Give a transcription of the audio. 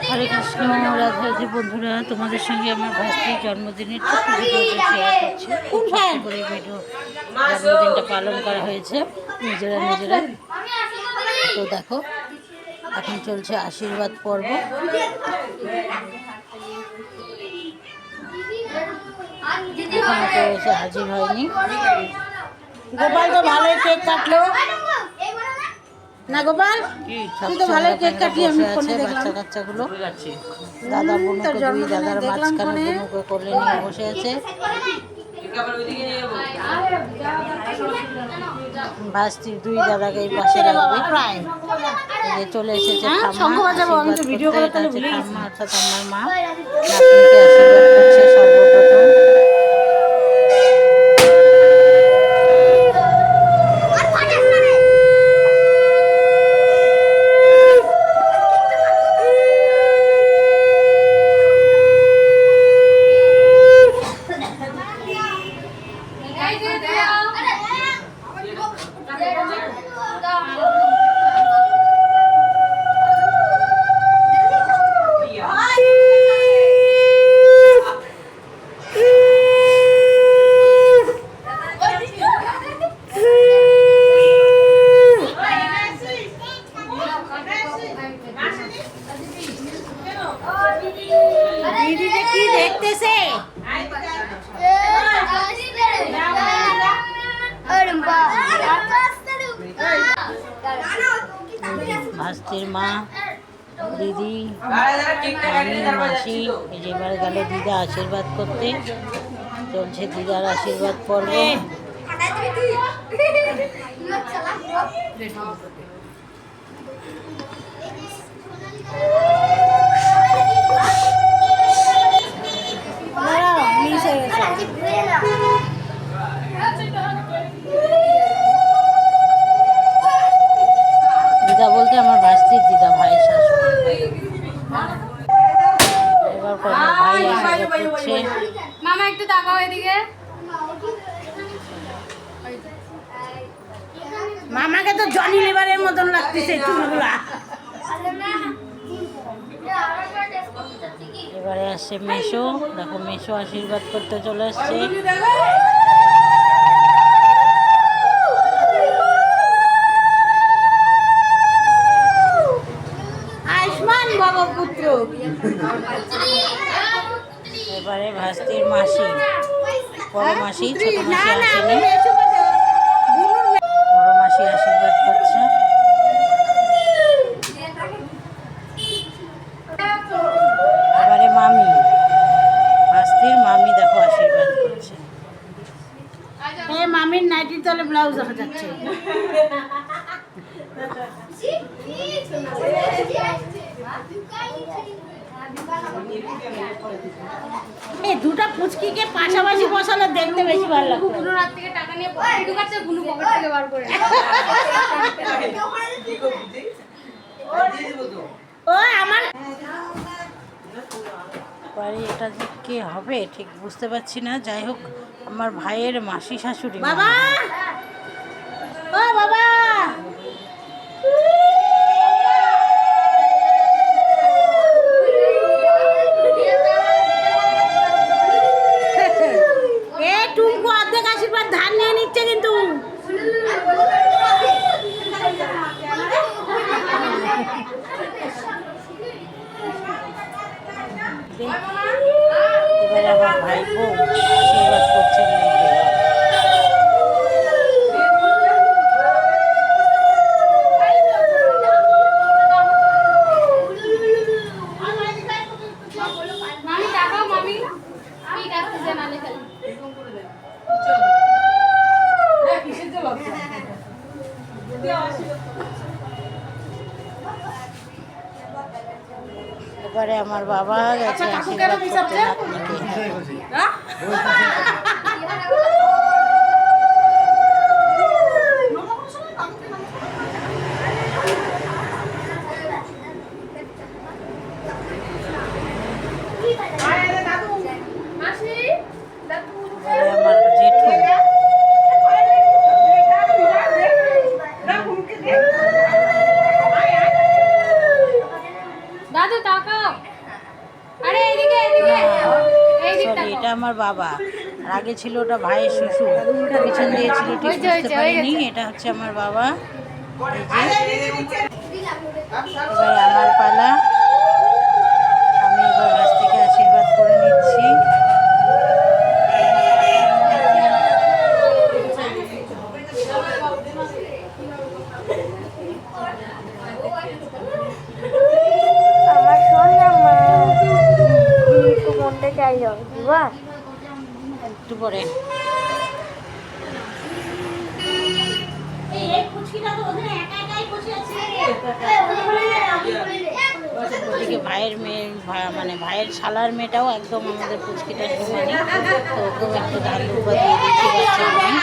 হরে কৃষ্ণ, রাধে রাধে বন্ধুরা, তোমাদের সঙ্গে আমার ভাস্তির জন্মদিনের ছোট্ট ভিডিওটা শেয়ার করছি। খুব কষ্ট করে জন্মদিনটা পালন করা হয়েছে নিজেরা। তো দেখো, এখন চলছে আশীর্বাদ পর্ব। এখনো কেউ এসে হাজির হয়নি। গোপাল তো ভালোই কেক কাটলো না? গোপাল তুই তো ভালোই কেক কাটলি, আমি ফোনে দেখলাম। বাচ্চা কাচ্চাগুলো দাদা বুনুকে, দুই দাদার মাঝখানে বুনুকে কোলে নিয়ে বসে আছে। ভাস্তির দুই দাদাকে এই পাশে রাখবে। চলে এসেছে ঠাম্মা, ঠাম্মা অর্থাৎ আমার মা নাতনিকে আশীর্বাদ করছে সর্বপ্রথম। কি দেখতেছে? ভাস্তির মা, দিদি, মাসি, এই যে এবার গেল দিদা আশীর্বাদ করতে। চলছে দিদার আশীর্বাদ পর্ব। দিদা বলতে আমার ভাস্তির দিদা, ভাইয়ের শাশুড়ি। এবার ভাই আশীর্বাদ করছে। মামা একটু তাকাও এদিকে। মামাকে তো জনি লিভারের মতন লাগতেছে চুলগুলা। এবারে আসছে মেশো, দেখো মেশো আশীর্বাদ করতে চলে আসছে। আয়ুষ্মান বাবা পুত্র। এবারে ভাস্তির মাসি, বড় মাসি, ছোট মাসি আসেনি। বড় মাসি আশীর্বাদ করছে। এবারে মামি, ভাস্তির মামি দেখো আশীর্বাদ করছে। মামির নাইটির তলে ব্লাউজ দেখা যাচ্ছে। এই দুটা পুচকিকে পাশাপাশি বসালে দেখতে বেশি ভালো লাগে। গুনু রাত থেকে টাকা নিয়ে পকেটে ঢুকাচ্ছে, গুনু পকেট থেকে বার করে ও আমার বাড়ি এটা যে কে হবে ঠিক বুঝতে পারছি না। যাই হোক, আমার ভাইয়ের মাসি শাশুড়ি। বাবা, ও বাবা, এ টুকু অর্ধেক আশীর্বাদ ধান নিয়ে নিচ্ছে কিন্তু। এবারে আমার ভাইপো আশীর্বাদ করছেন মেয়েকে। মামি তাকাও, মামি ঠিক আসতেছে নালে খালি এবারে আমার বাবা গেছে আশীর্বাদ করতে নাতনিকে। আমার জেঠু, দাদু তাকাও। আরে এইদিকে এইদিকে এইদিকে সরি, তাকাও। এটা আমার বাবা। আর আগে ছিল ওটা ভাইয়ের শ্বশুর, পিছন দিয়ে ছিল ঠিক হয়েছে, বুঝতে হয়ে পারিনি। গেছে। এটা হচ্ছে আমার বাবা। এই যে এবার আমার পালা, আমি এবার ভাস থেকে আশীর্বাদ করে নিচ্ছি। আমার সোনা মা একটু মনটা চাই হবে দিবা একটু পরে ওদিকে ভাইয়ের মেয়ে, মানে ভাইয়ের শালার মেয়েটাও একদম আমাদের পুচকিটার সমানই, তো ওকেও একটু ধান দুব্বা দিয়ে দিচ্ছি বাচ্চা মেয়ে।